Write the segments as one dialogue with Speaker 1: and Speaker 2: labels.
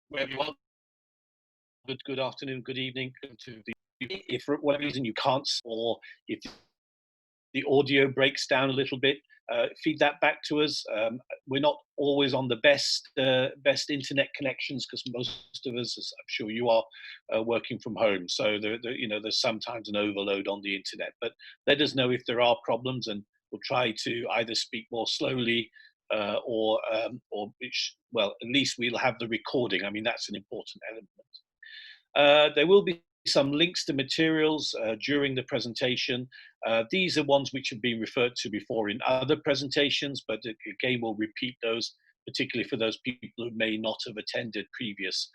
Speaker 1: wherever you are. Good afternoon, good evening. If for whatever reason you can't, or if the audio breaks down a little bit, feed that back to us. We're not always on the best internet connections because most of us, as I'm sure you are, working from home. So there's sometimes an overload on the internet. But let us know if there are problems, and we'll try to either speak more slowly or at least we'll have the recording. I mean, that's an important element. There will be some links to materials during the presentation. These are ones which have been referred to before in other presentations, but again, we'll repeat those, particularly for those people who may not have attended previous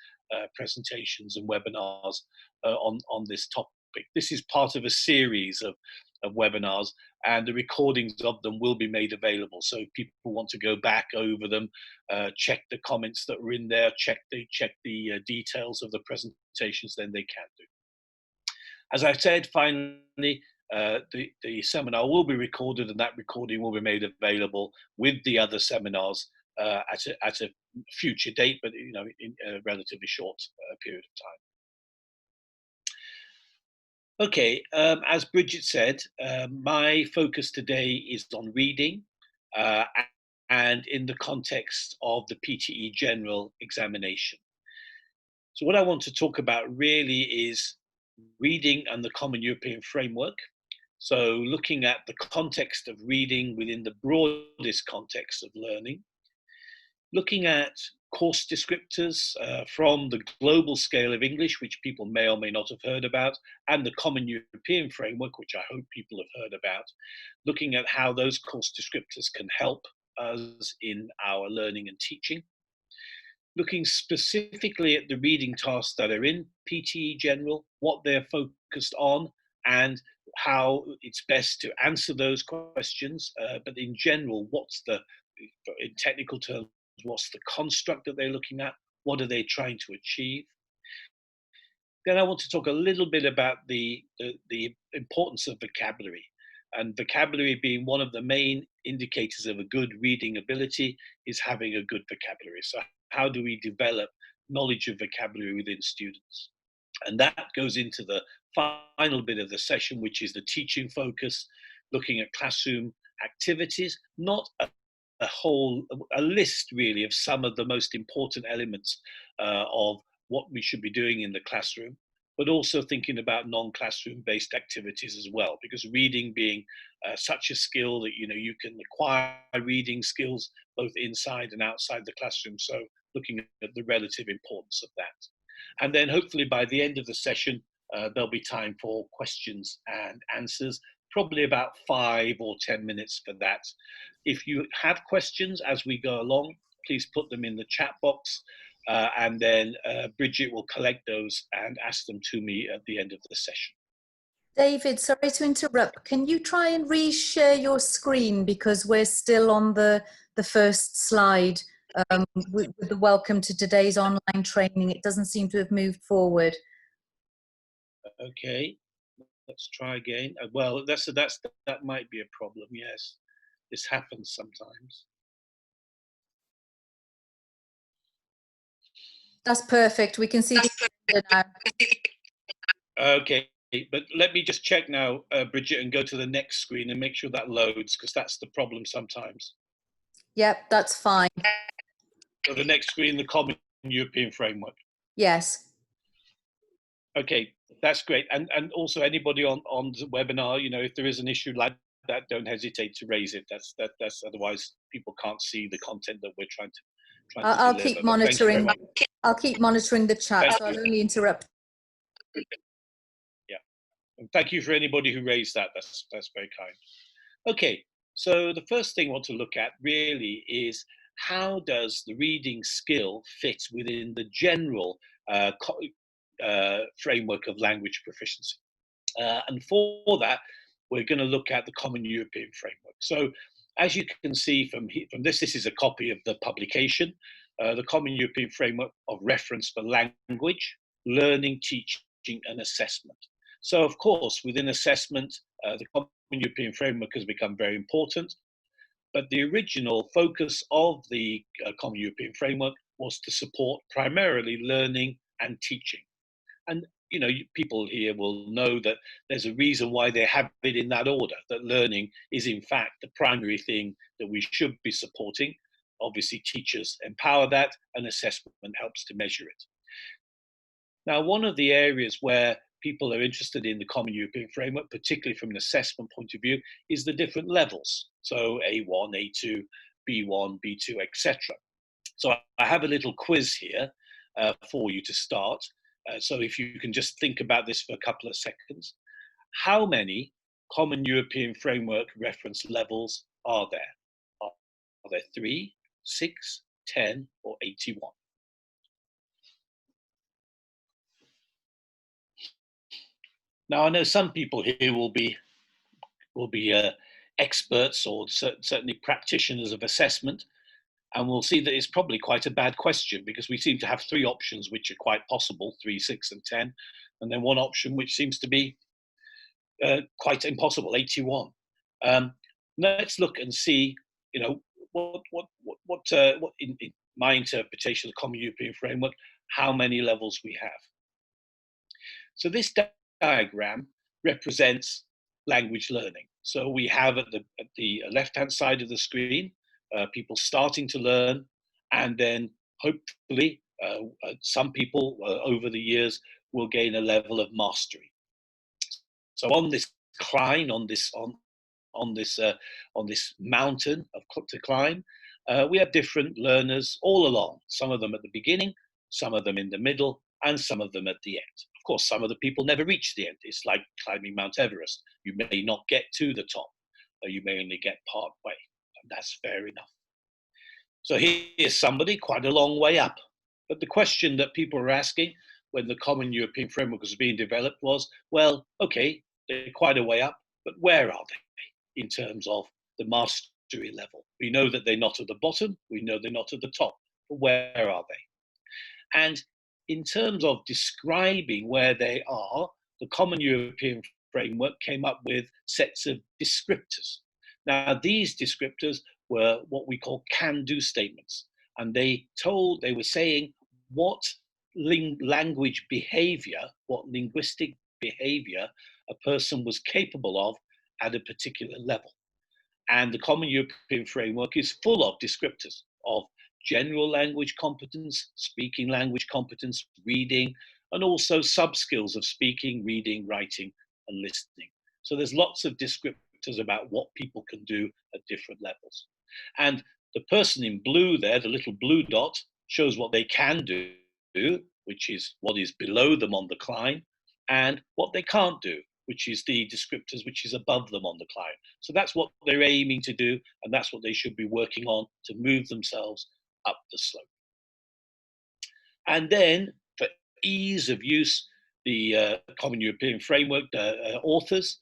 Speaker 1: presentations and webinars on this topic. This is part of a series of webinars, and the recordings of them will be made available. So if people want to go back over them, check the comments that were in there, check the details of the presentations, then they can do. As I said, finally, the seminar will be recorded, and that recording will be made available with the other seminars at a future date, but in a relatively short period of time. Okay, as Bridget said, my focus today is on reading and in the context of the PTE General examination. So what I want to talk about really is reading and the Common European Framework. So looking at the context of reading within the broadest context of learning, looking at course descriptors from the global scale of English, which people may or may not have heard about, and the Common European Framework, which I hope people have heard about, looking at how those course descriptors can help us in our learning and teaching, looking specifically at the reading tasks that are in PTE General, what they're focused on, and how it's best to answer those questions. But in general, in technical terms, what's the construct that they're looking at? What are they trying to achieve? Then I want to talk a little bit about the importance of vocabulary, and vocabulary being one of the main indicators of a good reading ability is having a good vocabulary. So how do we develop knowledge of vocabulary within students? And that goes into the final bit of the session, which is the teaching focus, looking at classroom activities, not a list really of some of the most important elements of what we should be doing in the classroom, but also thinking about non-classroom based activities as well, because reading being such a skill that you can acquire reading skills both inside and outside the classroom. So looking at the relative importance of that. And then hopefully by the end of the session, there'll be time for questions and answers, probably about 5 or 10 minutes for that. If you have questions as we go along, please put them in the chat box, and then Bridget will collect those and ask them to me at the end of the session.
Speaker 2: David, sorry to interrupt. Can you try and reshare your screen, because we're still on the first slide with the welcome to today's online training. It doesn't seem to have moved forward.
Speaker 1: Okay, let's try again. Well, that might be a problem. Yes, this happens sometimes.
Speaker 2: That's perfect. We can see the now.
Speaker 1: Okay, but let me just check now, Bridget, and go to the next screen and make sure that loads, because that's the problem sometimes.
Speaker 2: Yep, that's fine.
Speaker 1: So the next screen, the Common European Framework.
Speaker 2: Yes.
Speaker 1: Okay, that's great. And also anybody on the webinar, if there is an issue like that, don't hesitate to raise it. That's otherwise people can't see the content that we're trying to
Speaker 2: I'll keep monitoring. I'll keep monitoring the chat, so I'll only interrupt.
Speaker 1: Yeah, and thank you for anybody who raised that. That's very kind. Okay, so the first thing I want to look at really is how does the reading skill fit within the general framework of language proficiency, and for that we're going to look at the Common European Framework. So as you can see from this is a copy of the publication, the Common European Framework of Reference for Language, Learning, Teaching and Assessment. So of course within assessment, the Common European Framework has become very important, but the original focus of the Common European Framework was to support primarily learning and teaching. And people here will know that there's a reason why they have it in that order, that learning is in fact the primary thing that we should be supporting. Obviously, teachers empower that, and assessment helps to measure it. Now, one of the areas where people are interested in the Common European Framework, particularly from an assessment point of view, is the different levels. So A1, A2, B1, B2, etc. So I have a little quiz here for you to start. So if you can just think about this for a couple of seconds. How many Common European Framework reference levels are there? Are there 3, 6, 10, or 81? Now, I know some people here will be experts or certainly practitioners of assessment, and we'll see that it's probably quite a bad question, because we seem to have 3 options which are quite possible, 3, 6, and 10, and then one option which seems to be quite impossible, 81. Let's look and see, what in my interpretation of the Common European Framework, how many levels we have. So this diagram represents language learning. So we have at the left-hand side of the screen, people starting to learn, and then hopefully some people over the years will gain a level of mastery. So on this climb, on this mountain to climb, we have different learners all along. Some of them at the beginning, some of them in the middle, and some of them at the end. Of course, some of the people never reach the end. It's like climbing Mount Everest. You may not get to the top, or you may only get part way, and that's fair enough. So here's somebody quite a long way up. But the question that people were asking when the Common European Framework was being developed was, well, okay, they're quite a way up, but where are they in terms of the mastery level? We know that they're not at the bottom, we know they're not at the top, but where are they? And in terms of describing where they are, the Common European Framework came up with sets of descriptors. Now, these descriptors were what we call can-do statements, and they were saying what language behavior, what linguistic behavior a person was capable of at a particular level. And the Common European Framework is full of descriptors of general language competence, speaking language competence, reading, and also sub-skills of speaking, reading, writing, and listening. So there's lots of descriptors about what people can do at different levels. And the person in blue there, the little blue dot, shows what they can do, which is what is below them on the climb, and what they can't do, which is the descriptors which is above them on the climb. So that's what they're aiming to do, and that's what they should be working on to move themselves up the slope. And then, for ease of use, the Common European Framework authors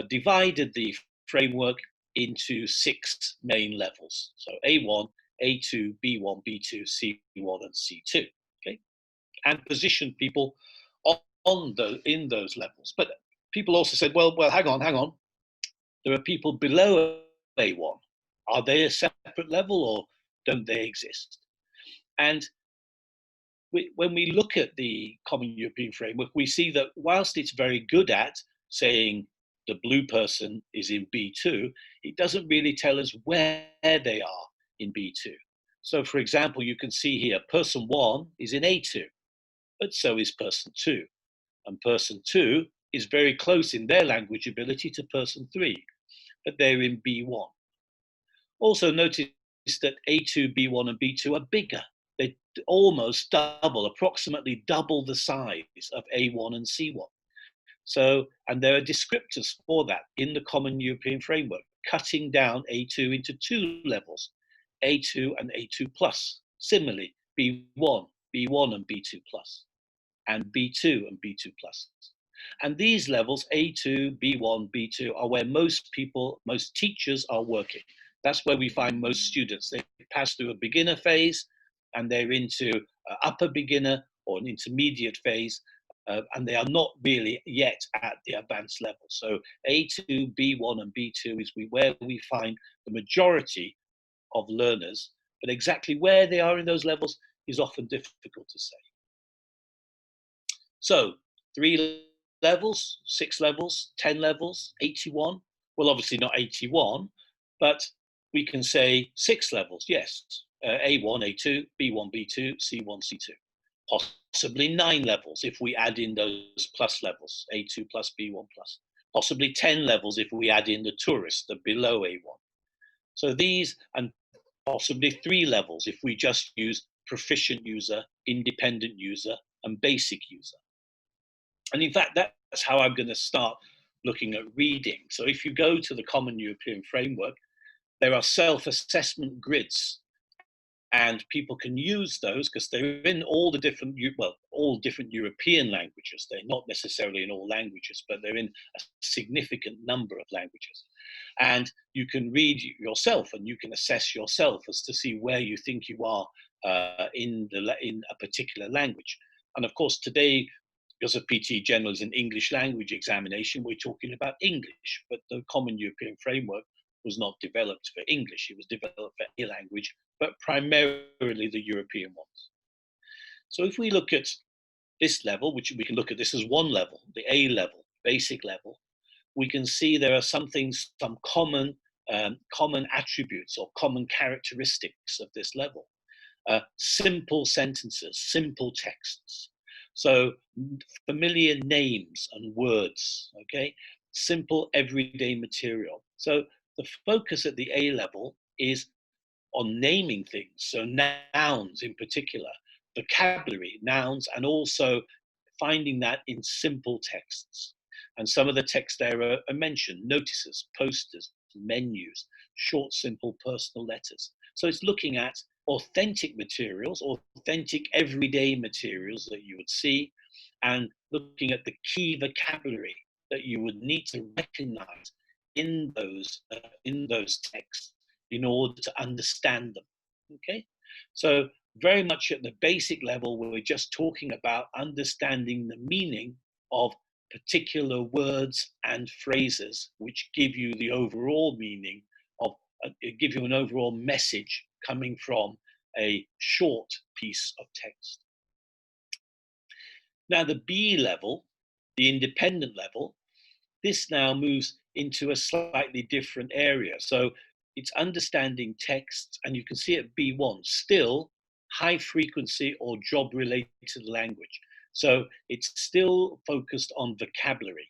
Speaker 1: divided the framework into 6 main levels. So A1, A2, B1, B2, C1, and C2. Okay, and positioned people in those levels. But people also said, well, hang on. There are people below A1. Are they a separate level, or don't they exist? And when we look at the Common European Framework, we see that whilst it's very good at saying the blue person is in B2, it doesn't really tell us where they are in B2. So, for example, you can see here, person 1 is in A2, but so is person 2. And person 2 is very close in their language ability to person 3, but they're in B1. Also notice that A2, B1, and B2 are bigger. They almost double, approximately double the size of A1 and C1. So, and there are descriptors for that in the Common European Framework, cutting down A2 into 2 levels, A2 and A2 plus. Similarly, B1, B1 and B2 plus, and B2 and B2 plus. And these levels, A2, B1, B2, are where most teachers are working. That's where we find most students. They pass through a beginner phase, and they're into upper beginner or an intermediate phase, and they are not really yet at the advanced level. So A2, B1, and B2 is where we find the majority of learners, but exactly where they are in those levels is often difficult to say. So 3 levels, 6 levels, 10 levels, 81. Well, obviously not 81, but we can say 6 levels, yes. A1, A2, B1, B2, C1, C2. Possibly 9 levels if we add in those plus levels, A2 plus B1 plus. Possibly 10 levels if we add in the tourist, the below A1. So these, and possibly 3 levels if we just use proficient user, independent user, and basic user. And in fact, that's how I'm going to start looking at reading. So if you go to the Common European Framework, there are self-assessment grids, and people can use those because they're in all the different, all different European languages. They're not necessarily in all languages, but they're in a significant number of languages. And you can read yourself, and you can assess yourself as to see where you think you are in a particular language. And of course, today, because of PTE General is an English language examination, we're talking about English, but the Common European Framework was not developed for English. It was developed for any language, but primarily the European ones. So if we look at this level, which we can look at this as one level, the A level, basic level, we can see there are some things, some common attributes or common characteristics of this level. Simple sentences, simple texts. So familiar names and words, okay? Simple everyday material. So the focus at the A level is on naming things, so nouns in particular, vocabulary, nouns, and also finding that in simple texts. And some of the texts there are mentioned: notices, posters, menus, short, simple personal letters. So it's looking at authentic materials, authentic everyday materials that you would see, and looking at the key vocabulary that you would need to recognize in those texts in order to understand them. Okay, so very much at the basic level, we're just talking about understanding the meaning of particular words and phrases, which give you the overall meaning of, give you an overall message coming from a short piece of text. Now, the B level, the independent level, this now moves into a slightly different area. So it's understanding texts, and you can see at B1 still high frequency or job related language. So it's still focused on vocabulary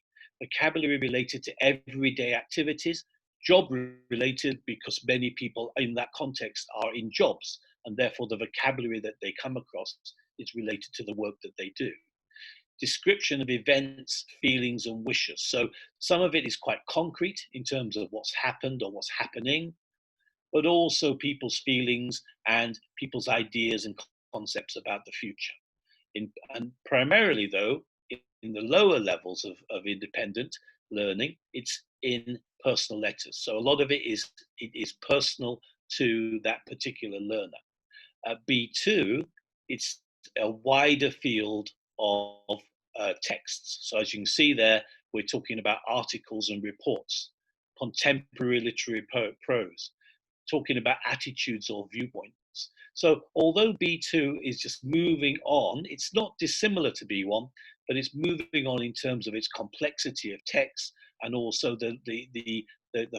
Speaker 1: related to everyday activities, job related because many people in that context are in jobs, and therefore the vocabulary that they come across is related to the work that they do. Description of events, feelings, and wishes. So some of it is quite concrete in terms of what's happened or what's happening, but also people's feelings and people's ideas and concepts about the future. And primarily, though, in the lower levels of independent learning, it's in personal letters. So a lot of it is personal to that particular learner. At B2, it's a wider field of texts. So as you can see there, we're talking about articles and reports, contemporary literary prose, talking about attitudes or viewpoints. So although B2 is just moving on, it's not dissimilar to B1, but it's moving on in terms of its complexity of text, and also the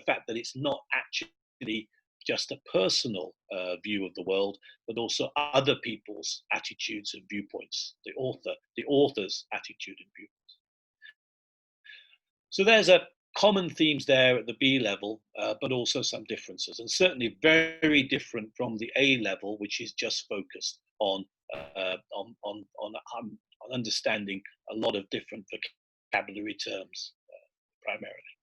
Speaker 1: fact that it's not actually just a personal view of the world, but also other people's attitudes and viewpoints, the author's attitude and viewpoints. So there's a common themes there at the B level, but also some differences, and certainly very different from the A level, which is just focused on understanding a lot of different vocabulary terms primarily.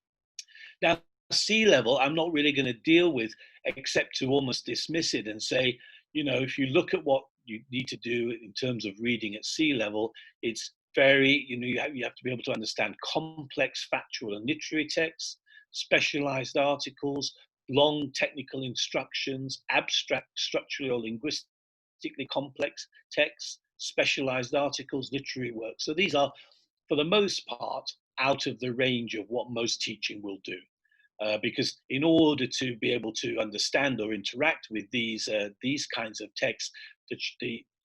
Speaker 1: Now, C level, I'm not really going to deal with, except to almost dismiss it and say, if you look at what you need to do in terms of reading at C level, it's very, you have to be able to understand complex factual and literary texts, specialized articles, long technical instructions, abstract, structurally or linguistically complex texts, specialized articles, literary works. So these are, for the most part, out of the range of what most teaching will do. because in order to be able to understand or interact with these kinds of texts,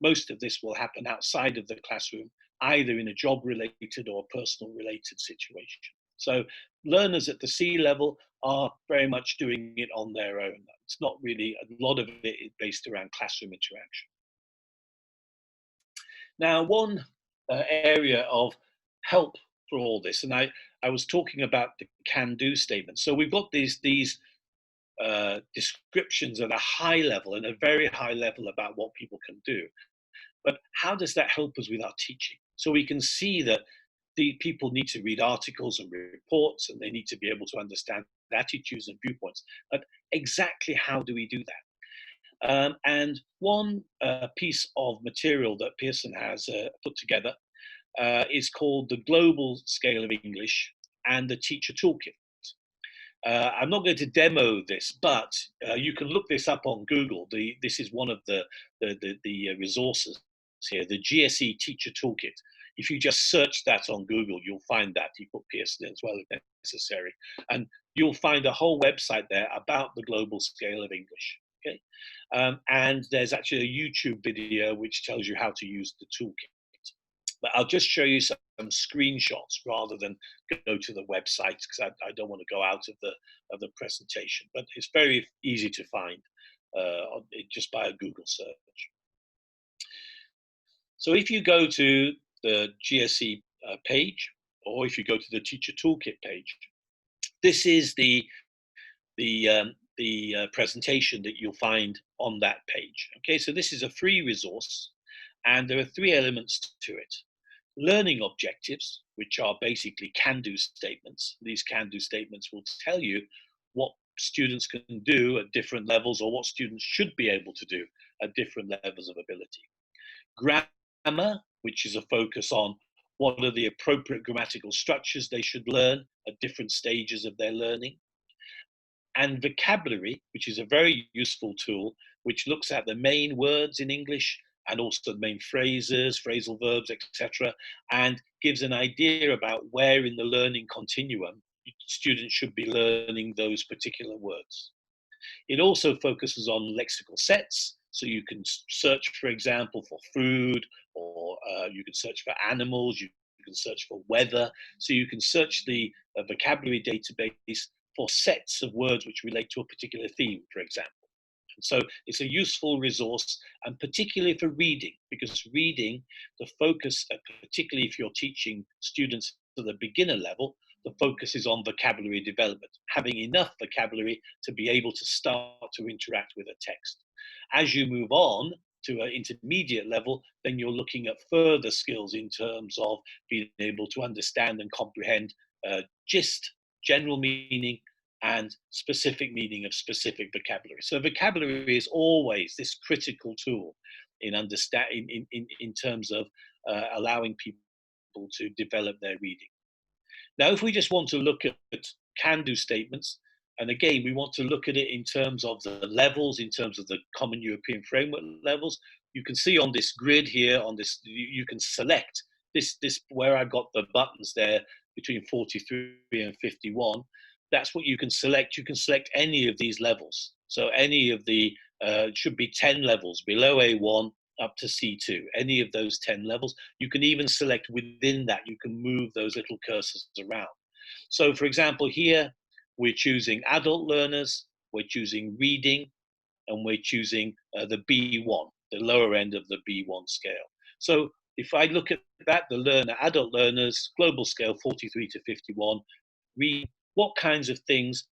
Speaker 1: most of this will happen outside of the classroom, either in a job-related or personal-related situation. So learners at the C level are very much doing it on their own. It's not really, a lot of it is based around classroom interaction. Now, one area of help for all this, and I was talking about the can-do statement. So we've got these descriptions at a high level and a very high level about what people can do. But how does that help us with our teaching? So we can see that the people need to read articles and reports, and they need to be able to understand attitudes and viewpoints. But exactly how do we do that? And one piece of material that Pearson has put together is called the Global Scale of English and the Teacher Toolkit. I'm not going to demo this, but you can look this up on Google. This is one of the resources here, the GSE Teacher Toolkit. If you just search that on Google, you'll find that. You put Pearson as well if necessary. And you'll find a whole website there about the global scale of English. Okay, and there's actually a YouTube video which tells you how to use the toolkit. But I'll just show you some screenshots rather than go to the website, because I don't want to go out of the presentation. But it's very easy to find just by a Google search. So if you go to the GSE page, or if you go to the Teacher Toolkit page, this is the presentation that you'll find on that page. Okay, so this is a free resource, and there are three elements to it. Learning objectives, which are basically can-do statements. These can-do statements will tell you what students can do at different levels, or what students should be able to do at different levels of ability. Grammar, which is a focus on what are the appropriate grammatical structures they should learn at different stages of their learning. And vocabulary, which is a very useful tool, which looks at the main words in English and also the main phrases, phrasal verbs, etc., and gives an idea about where in the learning continuum students should be learning those particular words. It also focuses on lexical sets, so you can search, for example, for food, or you can search for animals, you can search for weather, so you can search the vocabulary database for sets of words which relate to a particular theme, for example. And so it's a useful resource, and particularly for reading, because reading, the focus, particularly if you're teaching students to the beginner level, the focus is on vocabulary development, having enough vocabulary to be able to start to interact with a text. As you move on to an intermediate level, then you're looking at further skills in terms of being able to understand and comprehend gist, general meaning, and specific meaning of specific vocabulary. So vocabulary is always this critical tool in in terms of allowing people to develop their reading. Now, if we just want to look at can-do statements, and again, we want to look at it in terms of the levels, in terms of the Common European Framework levels, you can see on this grid here, on this, you can select this where I've got the buttons there between 43 and 51. That's what you can select. You can select any of these levels. So any of the, should be 10 levels below A1 up to C2, any of those 10 levels. You can even select within that, you can move those little cursors around. So for example, here, we're choosing adult learners, we're choosing reading, and we're choosing the B1, the lower end of the B1 scale. So if I look at that, the adult learners, global scale 43 to 51, read, what kinds of things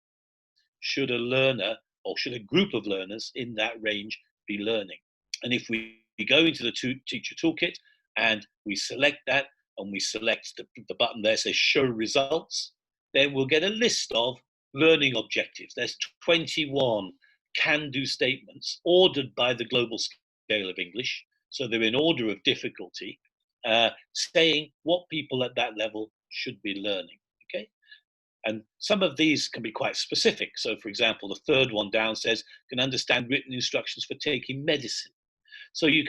Speaker 1: should a learner, or should a group of learners in that range be learning? And if we go into the Teacher Toolkit and we select that, and we select the button there says show results, then we'll get a list of learning objectives. There's 21 can-do statements ordered by the global scale of English. So they're in order of difficulty, saying what people at that level should be learning. Okay. And some of these can be quite specific. So for example, the third one down says, can understand written instructions for taking medicine. So you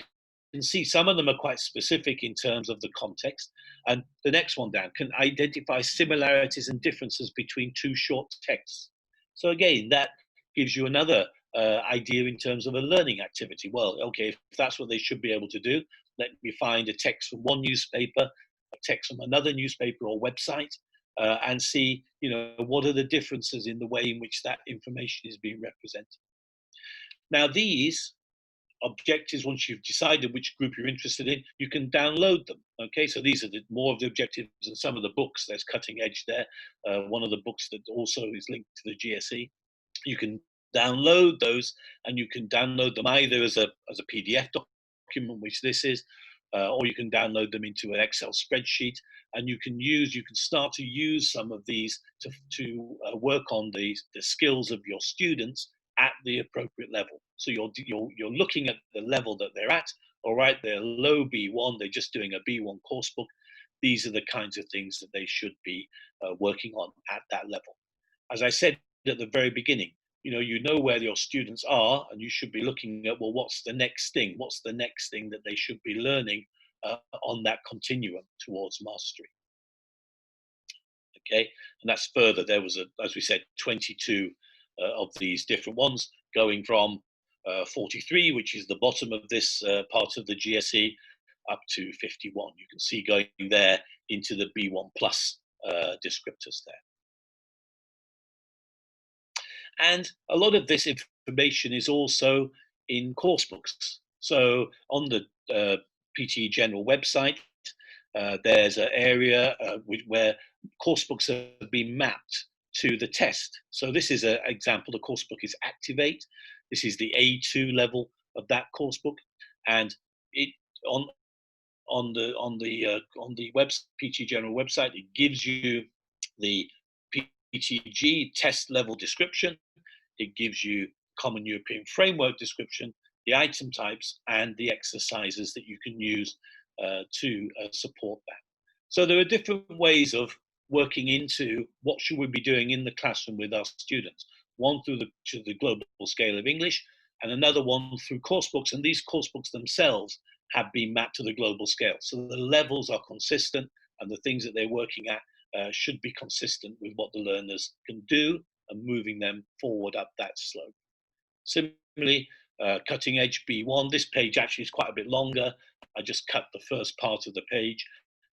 Speaker 1: can see some of them are quite specific in terms of the context. And the next one down, can identify similarities and differences between two short texts. So again, that gives you another idea in terms of a learning activity. Well, okay, if that's what they should be able to do, let me find a text from one newspaper, a text from another newspaper or website, and see, what are the differences in the way in which that information is being represented. Now, these objectives, once you've decided which group you're interested in, you can download them. Okay, so these are more of the objectives and some of the books. There's Cutting Edge there. One of the books that also is linked to the GSE. You can download those, and you can download them either as a PDF document, which this is, or you can download them into an Excel spreadsheet, and you can start to use some of these to work on the skills of your students at the appropriate level. So you're looking at the level that they're at. All right, they're low B1, they're just doing a B1 course book. These are the kinds of things that they should be working on at that level. As I said at the very beginning, you know where your students are, and you should be looking at, well, what's the next thing? What's the next thing that they should be learning on that continuum towards mastery? Okay, and that's further. There was, as we said, 22 of these different ones, going from 43, which is the bottom of this part of the GSE, up to 51. You can see going there into the B1 plus descriptors there. And a lot of this information is also in course books. So on the PTE General website, there's an area where course books have been mapped to the test. So this is an example. The course book is Activate. This is the A2 level of that course book, and it on the PTE General website, it gives you the PTG test level description. It gives you Common European Framework description, the item types, and the exercises that you can use to support that. So there are different ways of working into what should we be doing in the classroom with our students. One through the global scale of English, and another one through course books. And these course books themselves have been mapped to the global scale. So the levels are consistent, and the things that they're working at should be consistent with what the learners can do, and moving them forward up that slope. Similarly, Cutting Edge B1, this page actually is quite a bit longer. I just cut the first part of the page,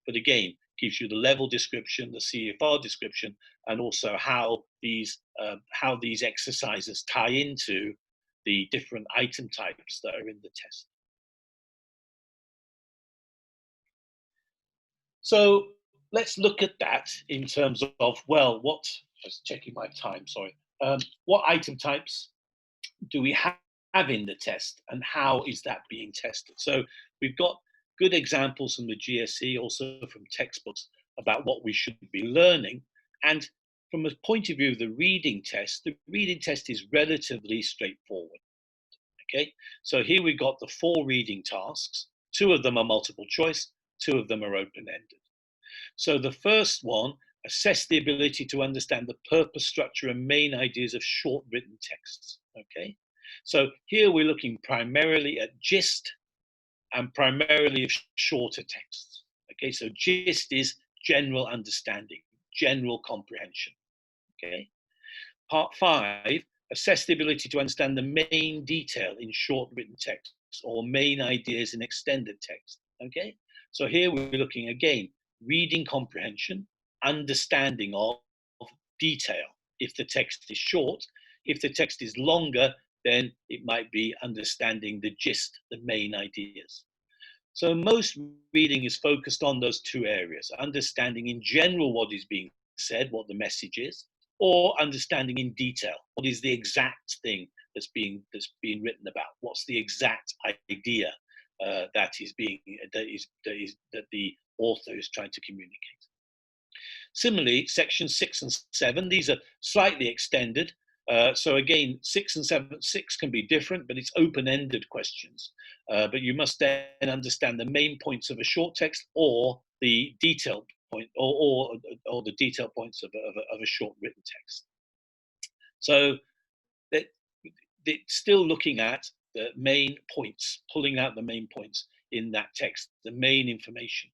Speaker 1: but again, gives you the level description, the CFR description, and also how these exercises tie into the different item types that are in the test. So let's look at that in terms of, well, just checking my time, sorry. What item types do we have in the test, and how is that being tested? So we've got good examples from the GSE, also from textbooks, about what we should be learning. And from a point of view of the reading test is relatively straightforward. Okay, so here we've got the 4 reading tasks. 2 of them are multiple choice, 2 of them are open-ended. So the first one, assess the ability to understand the purpose, structure, and main ideas of short written texts. Okay, so here we're looking primarily at gist and primarily of shorter texts. Okay, so gist is general understanding, general comprehension. Okay, part 5, assess the ability to understand the main detail in short written texts or main ideas in extended text. Okay, so here we're looking again, reading comprehension, understanding of detail if the text is short. If the text is longer, then it might be understanding the gist, the main ideas. So most reading is focused on those 2 areas, understanding in general what is being said, what the message is, or understanding in detail what is the exact thing that's being written about, what's the exact idea that the author is trying to communicate. Similarly, sections 6 and 7, these are slightly extended. So again, 6 and 7, 6 can be different, but it's open-ended questions. But you must then understand the main points of a short text, or the detailed point, or the detailed points of a short written text. So it's still looking at the main points, pulling out the main points in that text, the main information.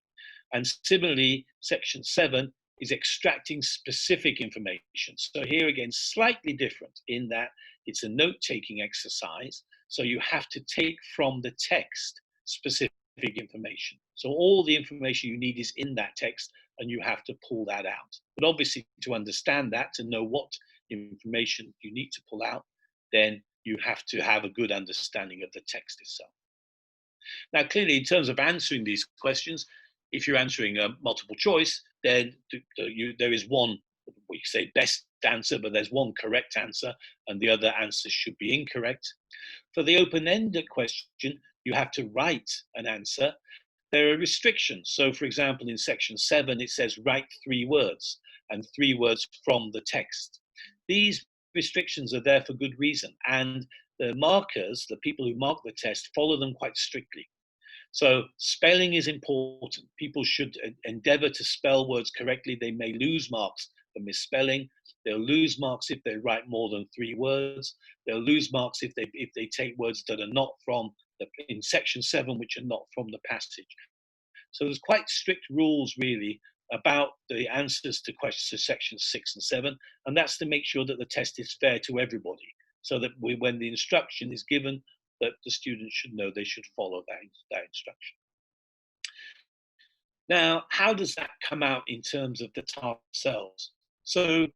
Speaker 1: And similarly, section 7 is extracting specific information. So here again, slightly different in that it's a note-taking exercise. So you have to take from the text specific information. So all the information you need is in that text, and you have to pull that out. But obviously, to understand that, to know what information you need to pull out, then you have to have a good understanding of the text itself. Now, clearly, in terms of answering these questions, if you're answering a multiple choice, then there is one, we say best answer, but there's one correct answer, and the other answers should be incorrect. For the open-ended question, you have to write an answer. There are restrictions. So, for example, in section 7, it says write 3 words and 3 words from the text. These restrictions are there for good reason, and the markers, the people who mark the test, follow them quite strictly. So spelling is important. People should endeavor to spell words correctly. They may lose marks for misspelling. They'll lose marks if they write more than 3 words. They'll lose marks if they take words that are not from in section 7, which are not from the passage. So there's quite strict rules really about the answers to questions to sections 6 and 7, and that's to make sure that the test is fair to everybody, so that when the instruction is given, that the students should know they should follow that instruction. Now, how does that come out in terms of the task themselves? So,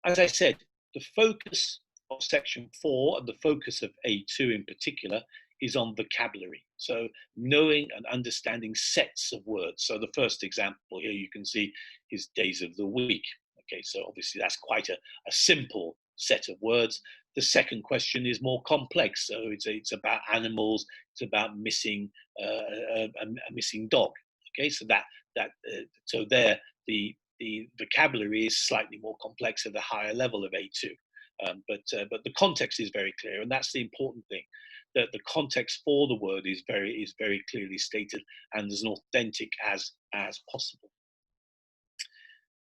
Speaker 1: as I said, the focus of section 4 and the focus of A2 in particular is on vocabulary. So knowing and understanding sets of words. So the first example here you can see is days of the week. Okay, so obviously that's quite a simple set of words. The second question is more complex. So it's about animals. It's about missing a missing dog. Okay, so so there the vocabulary is slightly more complex at the higher level of A2. But the context is very clear, and that's the important thing. That the context for the word is very clearly stated and as authentic as possible.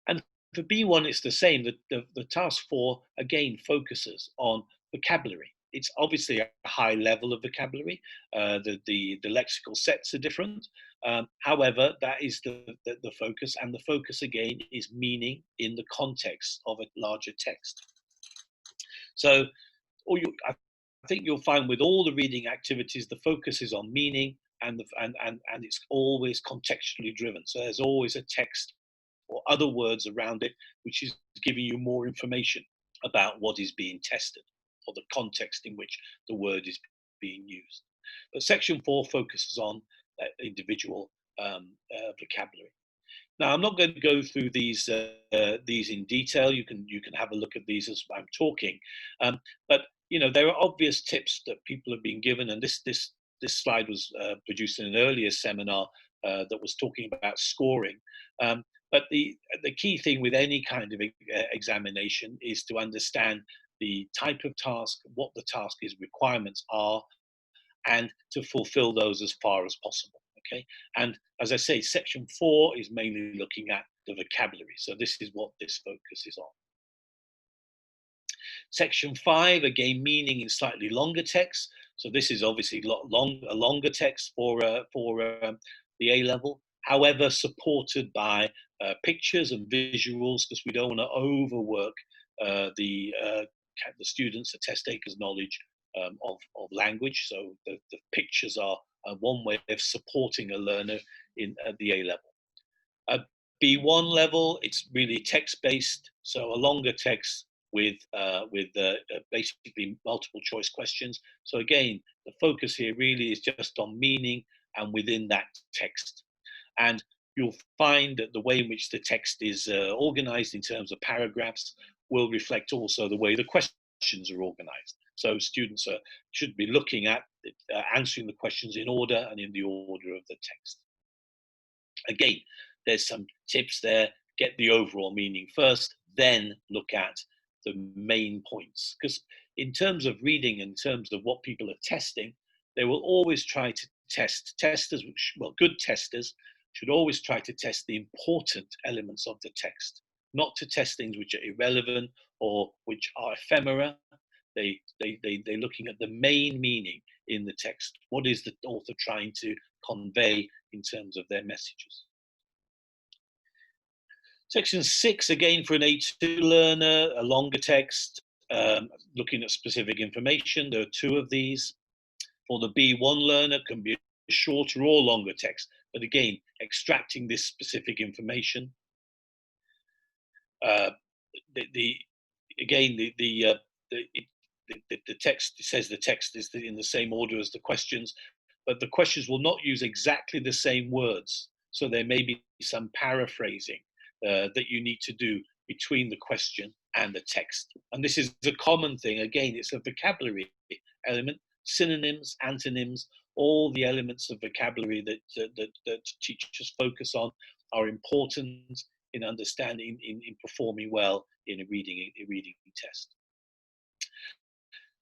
Speaker 1: And for B1, it's the same. The task 4 again focuses on vocabulary. It's obviously a high level of vocabulary. The lexical sets are different. However, that is the focus, and the focus again is meaning in the context of a larger text. So, I think you'll find with all the reading activities, the focus is on meaning, and it's always contextually driven. So there's always a text or other words around it, which is giving you more information about what is being tested or the context in which the word is being used. But section 4 focuses on individual vocabulary. Now, I'm not going to go through these in detail. You can have a look at these as I'm talking, but there are obvious tips that people have been given, and this slide was produced in an earlier seminar that was talking about scoring. But the key thing with any kind of examination is to understand the type of task, what the task is, requirements are, and to fulfill those as far as possible. Okay, and as I say, section 4 is mainly looking at the vocabulary. So this is what this focus is on. Section 5, again, meaning in slightly longer text. So this is obviously a longer text for the A level. However, supported by pictures and visuals, because we don't want to overwork the students, the test takers' knowledge of language. So the pictures are one way of supporting a learner at the A level. At B1 level, it's really text-based, so a longer text with basically multiple choice questions. So again, the focus here really is just on meaning and within that text. And you'll find that the way in which the text is organized in terms of paragraphs will reflect also the way the questions are organized. So students should be looking at answering the questions in order and in the order of the text. Again, there's some tips there. Get the overall meaning first, then look at the main points. Because in terms of reading, in terms of what people are testing, they will always try to testers, good testers should always try to test the important elements of the text, not to test things which are irrelevant or which are ephemera. They're looking at the main meaning in the text. What is the author trying to convey in terms of their messages? Section 6, again for an A2 learner, a longer text, looking at specific information. There are two of these. For the B1 learner, can be a shorter or longer text, but again, extracting this specific information. Uh, the again the text says the text is in the same order as the questions, but the questions will not use exactly the same words. So there may be some paraphrasing that you need to do between the question and the text. And this is a common thing. Again, it's a vocabulary element, synonyms, antonyms, all the elements of vocabulary that teachers focus on are important in understanding, in performing well in a reading test.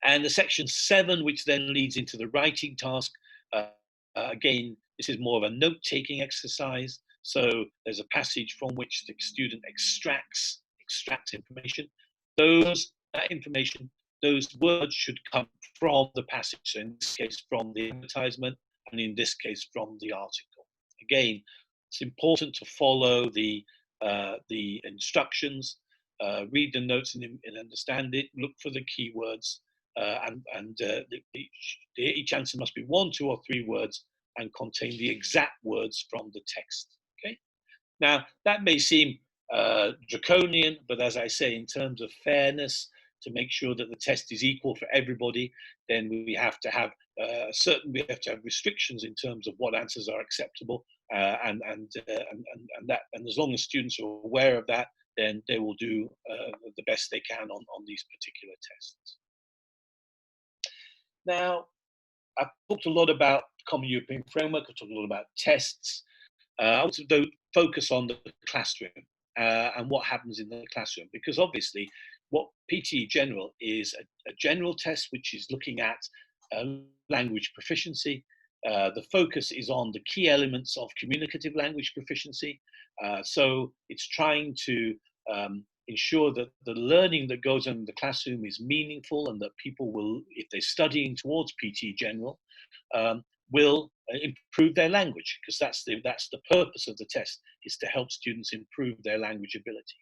Speaker 1: And the section 7, which then leads into the writing task, again, this is more of a note-taking exercise. So there's a passage from which the student extracts information. That information, those words should come from the passage. So in this case, from the advertisement, and in this case, from the article. Again, it's important to follow the instructions, read the notes and understand it, look for the keywords, each answer must be 1, 2, or 3 words and contain the exact words from the text. Okay. Now that may seem draconian, but as I say, in terms of fairness, to make sure that the test is equal for everybody, then we have to have restrictions in terms of what answers are acceptable, and as long as students are aware of that, then they will do the best they can on these particular tests. Now, I've talked a lot about Common European Framework. I've talked a lot about tests. I want to focus on the classroom and what happens in the classroom, because obviously what PTE General is a general test which is looking at language proficiency. The focus is on the key elements of communicative language proficiency. So it's trying to ensure that the learning that goes on in the classroom is meaningful, and that people will, if they're studying towards PTE General, will improve their language, because that's the purpose of the test, is to help students improve their language ability.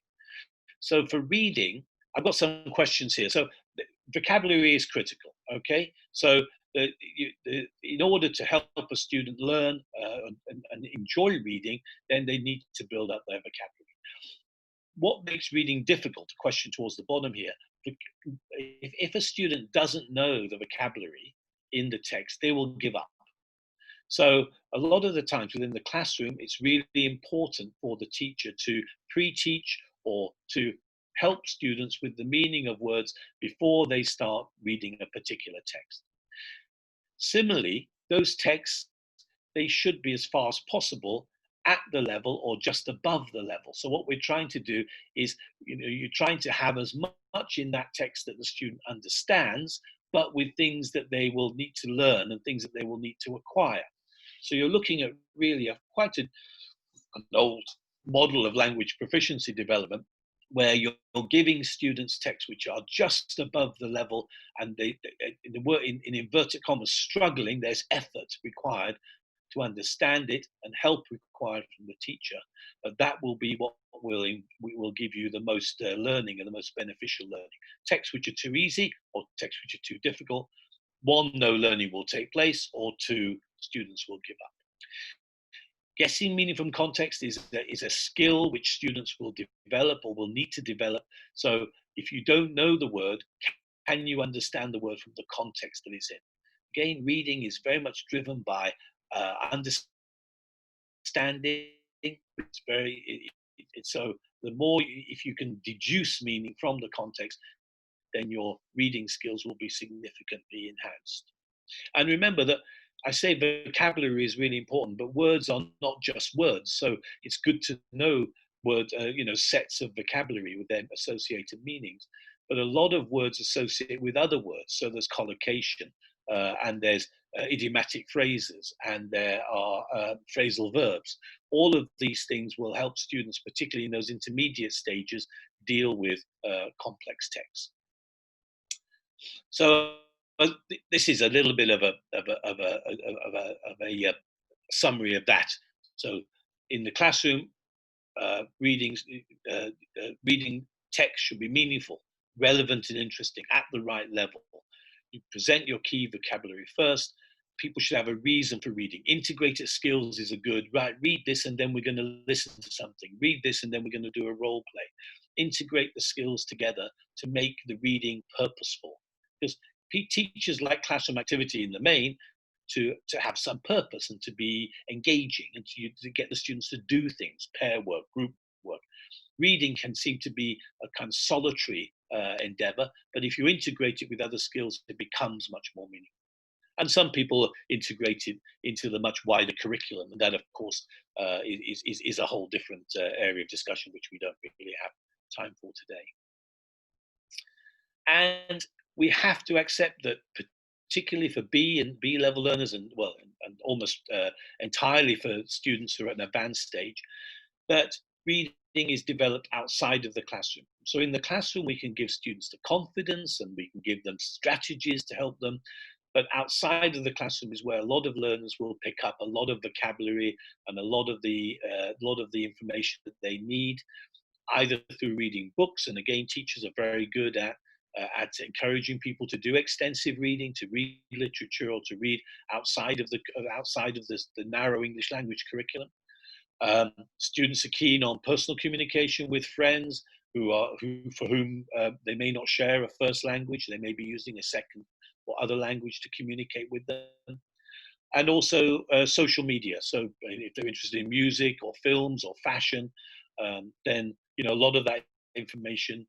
Speaker 1: So for reading, I've got some questions here. So vocabulary is critical, okay? So in order to help a student learn and enjoy reading, then they need to build up their vocabulary. What makes reading difficult? A question towards the bottom here. If a student doesn't know the vocabulary in the text, they will give up. So a lot of the times within the classroom, it's really important for the teacher to pre-teach or to help students with the meaning of words before they start reading a particular text. Similarly, those texts, they should be as far as possible at the level or just above the level. So what we're trying to do is, you're trying to have as much in that text that the student understands, but with things that they will need to learn and things that they will need to acquire. So you're looking at really quite an old model of language proficiency development, where you're giving students texts which are just above the level, and they in inverted commas, struggling. There's effort required to understand it and help required from the teacher. But that will be what will give you the most learning and the most beneficial learning. Texts which are too easy or texts which are too difficult, 1, no learning will take place, or 2, students will give up. Guessing meaning from context is a skill which students will develop or will need to develop. So if you don't know the word, can you understand the word from the context that it's in? Again, reading is very much driven by understanding. So the more, if you can deduce meaning from the context, then your reading skills will be significantly enhanced. And remember that I say vocabulary is really important, but words are not just words. So it's good to know words, sets of vocabulary with their associated meanings. But a lot of words associate with other words. So there's collocation, and there's idiomatic phrases, and there are phrasal verbs. All of these things will help students, particularly in those intermediate stages, deal with complex texts. So this is a little bit of a summary of that. So in the classroom, reading text should be meaningful, relevant, and interesting at the right level. You present your key vocabulary first. People should have a reason for reading. Integrated skills is a good, right, read this and then we're going to listen to something. Read this and then we're going to do a role play. Integrate the skills together to make the reading purposeful. Because teachers like classroom activity in the main to have some purpose and to be engaging and to get the students to do things, pair work, group work. Reading can seem to be a kind of solitary endeavor, but if you integrate it with other skills, it becomes much more meaningful. And some people integrate it into the much wider curriculum, and that, of course, is a whole different area of discussion, which we don't really have time for today. And we have to accept that, particularly for B and B level learners, and well, and almost entirely for students who are at an advanced stage, that reading is developed outside of the classroom. So in the classroom, we can give students the confidence and we can give them strategies to help them. But outside of the classroom is where a lot of learners will pick up a lot of vocabulary and a lot of the information that they need, either through reading books. And again, teachers are very good at encouraging people to do extensive reading, to read literature, or to read outside of the narrow English language curriculum. Students are keen on personal communication with friends for whom they may not share a first language. They may be using a second or other language to communicate with them. And also social media. So if they're interested in music or films or fashion, then a lot of that information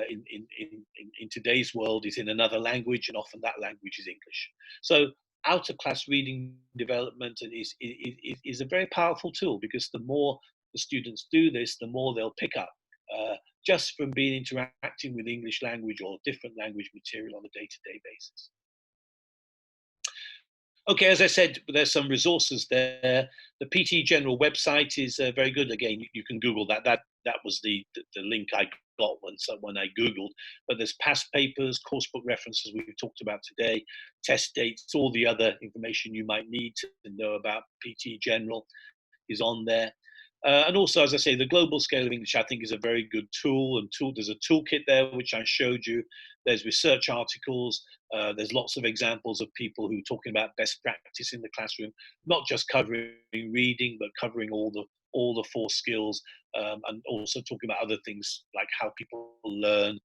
Speaker 1: in today's world is in another language, and often that language is English. So out of class reading development is a very powerful tool, because the more the students do this, the more they'll pick up just from interacting with English language or different language material on a day-to-day basis. Okay, as I said, there's some resources there. The PTE General website is very good. Again, you can Google that. That was the link I got when I Googled. But there's past papers, coursebook references we've talked about today, test dates, all the other information you might need to know about PTE General is on there. And also, as I say, the global scale of English, I think, is a very good tool. There's a toolkit there, which I showed you. There's research articles. There's lots of examples of people who are talking about best practice in the classroom, not just covering reading, but covering all the 4 skills, and also talking about other things like how people learn,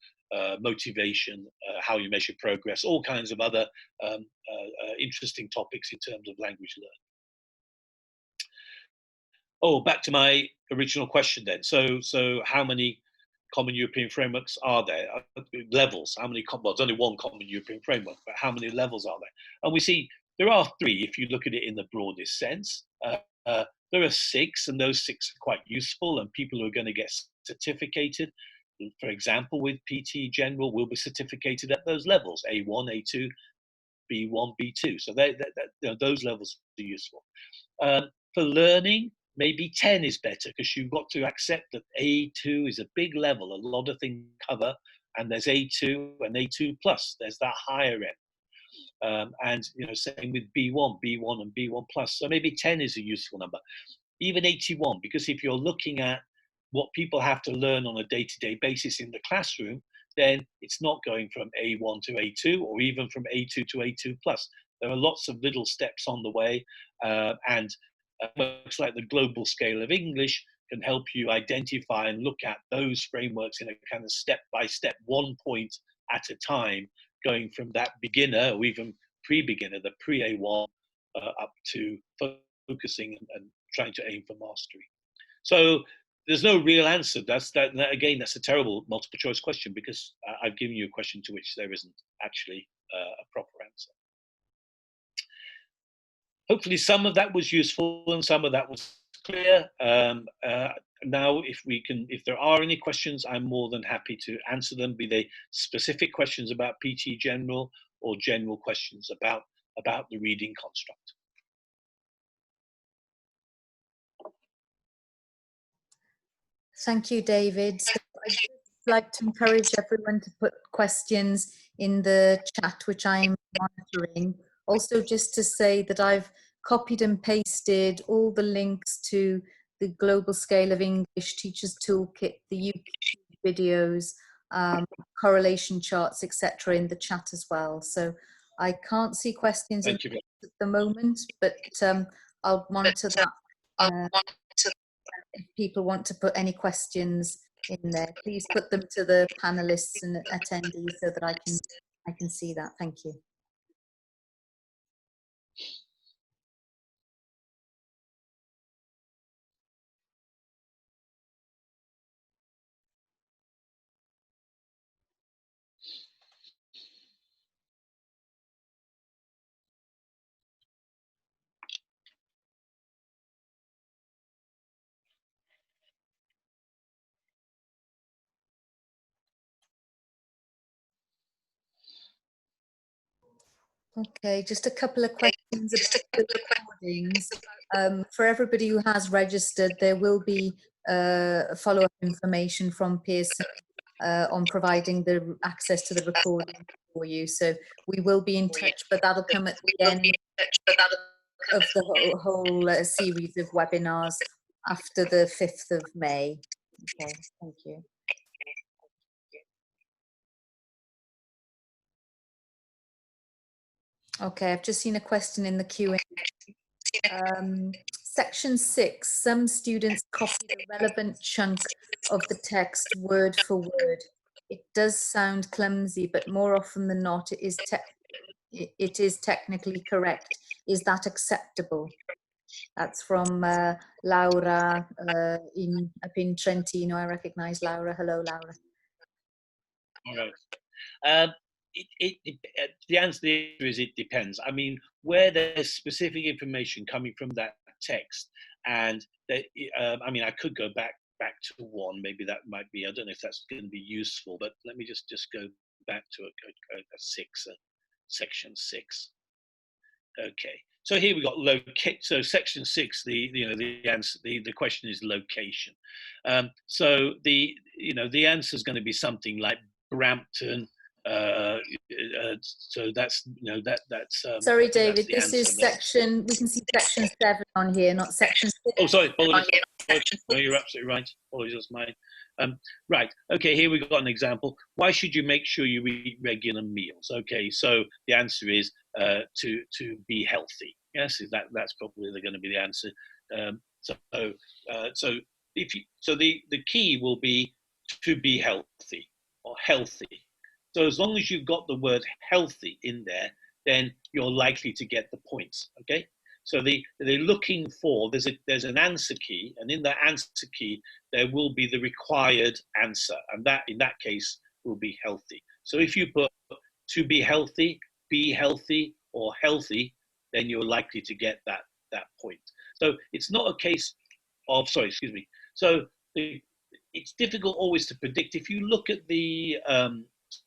Speaker 1: motivation, how you measure progress, all kinds of other interesting topics in terms of language learning. Oh, back to my original question then. So how many common European frameworks are there? Levels, how many, well, there's only one common European framework, but how many levels are there? And we see there are 3, if you look at it in the broadest sense. There are 6, and those 6 are quite useful, and people who are going to get certificated, for example, with PTE General, will be certificated at those levels, A1, A2, B1, B2. So those levels are useful. For learning, maybe 10 is better, because you've got to accept that A2 is a big level, a lot of things cover, and there's A2 and A2 plus, there's that higher end. And same with B1 and B1 plus. So maybe 10 is a useful number. Even 81, because if you're looking at what people have to learn on a day-to-day basis in the classroom, then it's not going from A1 to A2, or even from A2 to A2 plus. There are lots of little steps on the way, and looks like the global scale of English can help you identify and look at those frameworks in a kind of step-by-step, 1 point at a time, going from that beginner or even pre-beginner, the pre-A1, up to focusing and trying to aim for mastery. So there's no real answer. That's a terrible multiple choice question, because I've given you a question to which there isn't actually a proper answer. Hopefully some of that was useful and some of that was clear. Now, if there are any questions, I'm more than happy to answer them, be they specific questions about PTE General or general questions about the reading construct.
Speaker 2: Thank you, David. So I'd just like to encourage everyone to put questions in the chat, which I am monitoring. Also, just to say that I've copied and pasted all the links to the Global Scale of English, Teachers Toolkit, the YouTube videos, correlation charts, etc. in the chat as well. So I can't see questions in at the moment, but I'll monitor that. If people want to put any questions in there, please put them to the panelists and attendees so that I can see that. Thank you. Okay, just a couple of questions about the recordings. For everybody who has registered, there will be follow-up information from Pearson on providing the access to the recording for you. So we will be in touch, but that'll come at the end of the whole series of webinars after the 5th of May. Okay, thank you. Okay, I've just seen a question in the Q&A. Section 6, some students copy the relevant chunk of the text word for word. It does sound clumsy, but more often than not, it is technically correct. Is that acceptable? That's from Laura up in Trentino. I recognise Laura. Hello, Laura.
Speaker 1: All right. The answer is it depends. I mean, where there's specific information coming from that text, and I mean, I could go back to one. Maybe that might be. I don't know if that's going to be useful, but let me just go back to a section 6. Okay. So here we got locate. So section 6, the answer, the question is location. So the answer is going to be something like Brampton. So that's that's.
Speaker 2: Sorry, David. This is section. We can see section 7 on here, not section 6.
Speaker 1: Oh, sorry. Apologies. No, you're absolutely right. Apologies, mine. Right. Okay. Here we've got an example. Why should you make sure you eat regular meals? Okay. So the answer is to be healthy. Yes, that's probably going to be the answer. So the key will be to be healthy or healthy. So as long as you've got the word healthy in there, then you're likely to get the points. Okay. So they're looking for, there's an answer key, and in that answer key there will be the required answer, and that in that case will be healthy. So if you put to be healthy, or healthy, then you're likely to get that point. So it's not a case of, sorry, excuse me. So it's difficult always to predict. If you look at the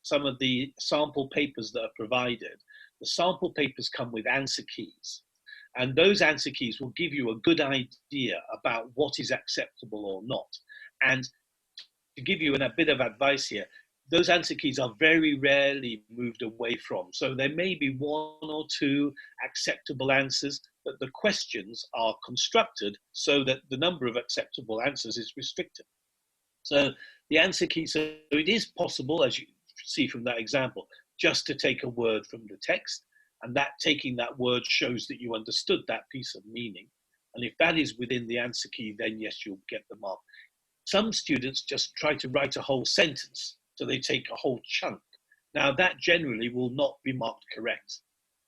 Speaker 1: some of the sample papers that are provided, the sample papers come with answer keys. And those answer keys will give you a good idea about what is acceptable or not. And to give you a bit of advice here, those answer keys are very rarely moved away from. So there may be 1 or 2 acceptable answers, but the questions are constructed so that the number of acceptable answers is restricted. So the answer key, so it is possible, as you see from that example, just to take a word from the text, and that taking that word shows that you understood that piece of meaning. And if that is within the answer key, then yes, you'll get the mark. Some students just try to write a whole sentence, so they take a whole chunk. Now that generally will not be marked correct.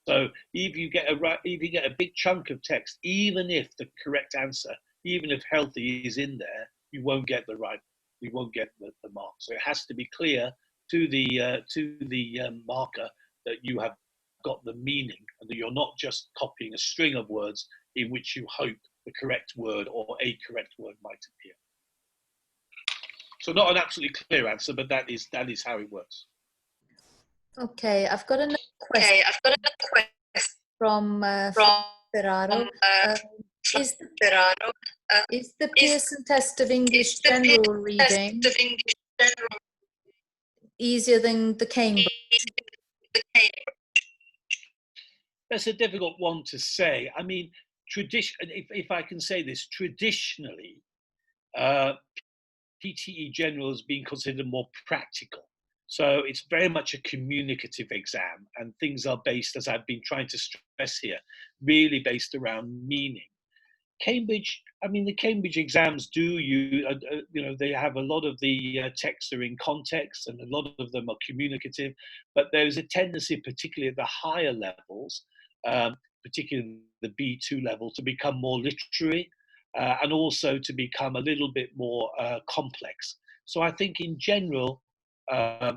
Speaker 1: So if you get a big chunk of text, even if the correct answer, even if healthy is in there, you won't get the mark. So it has to be clear to the marker that you have got the meaning, and that you're not just copying a string of words in which you hope the correct word or a correct word might appear. So not an absolutely clear answer, but that is how it works.
Speaker 2: Okay, I've got another question. From Ferraro. Is the Pearson test of English general reading easier than the Cambridge?
Speaker 1: That's a difficult one to say. I mean, if I can say this, traditionally, uh, PTE General has been considered more practical. So it's very much a communicative exam, and things are based, as I've been trying to stress here, really based around meaning. Cambridge, I mean, the Cambridge exams they have a lot of the texts are in context, and a lot of them are communicative, but there's a tendency, particularly at the higher levels, particularly the B2 level, to become more literary, and also to become a little bit more complex. So I think in general,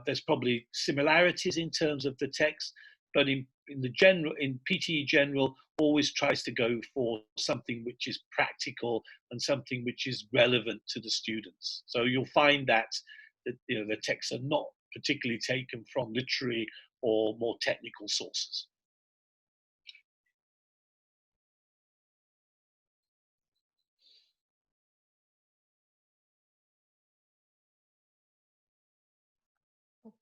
Speaker 1: there's probably similarities in terms of the text, but in PTE General, always tries to go for something which is practical and something which is relevant to the students. So you'll find that the texts are not particularly taken from literary or more technical sources.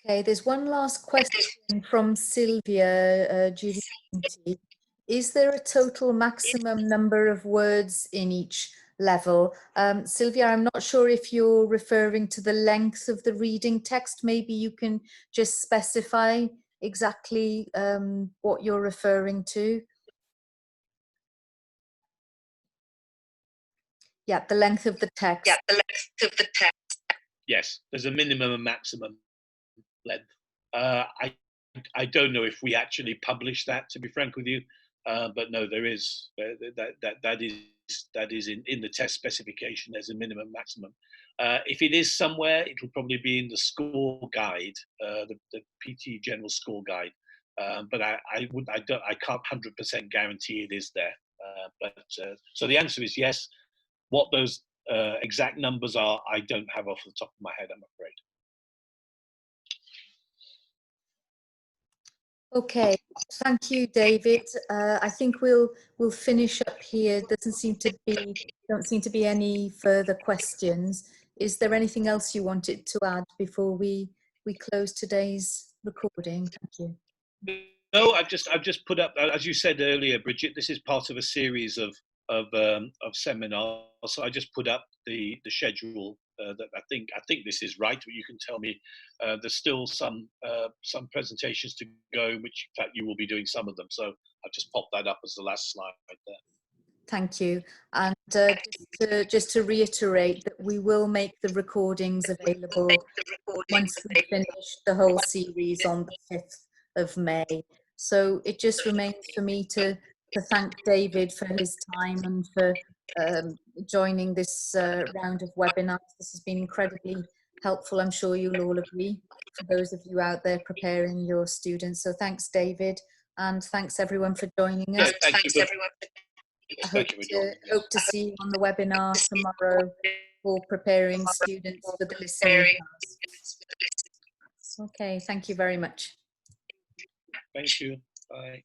Speaker 2: Okay, there's one last question from Sylvia Giudici. Is there a total maximum number of words in each level? Sylvia, I'm not sure if you're referring to the length of the reading text. Maybe you can just specify exactly what you're referring to. Yeah, the length of the text.
Speaker 3: Yeah, the length of the text.
Speaker 1: Yes, there's a minimum and maximum length. I don't know if we actually publish that, to be frank with you, but no, there is that is in the test specification. There's a minimum maximum. If it is somewhere, it will probably be in the score guide, the PTE General score guide. But I can't 100% guarantee it is there. So the answer is yes. What those exact numbers are, I don't have off the top of my head, I'm afraid.
Speaker 2: Okay, thank you, David. I think we'll finish up here. Don't seem to be any further questions. Is there anything else you wanted to add before we close today's recording? Thank you.
Speaker 1: No, I've just put up, as you said earlier, Bridget. This is part of a series of seminars. So I just put up the schedule. That I think this is right. But you can tell me. There's still some presentations to go, which in fact you will be doing some of them. So I've just popped that up as the last slide right there.
Speaker 2: Thank you. And just to reiterate that we will make the recordings available once we finish the whole series on the 5th of May. So it just remains for me to thank David for his time and for joining this round of webinars. This has been incredibly helpful. I'm sure you'll all agree, for those of you out there preparing your students. So thanks, David, and thanks everyone for joining us.
Speaker 3: Thanks everyone.
Speaker 2: I hope to see you on the webinar tomorrow for preparing students for the listening class. Okay, thank you very much.
Speaker 1: Thank you. Bye.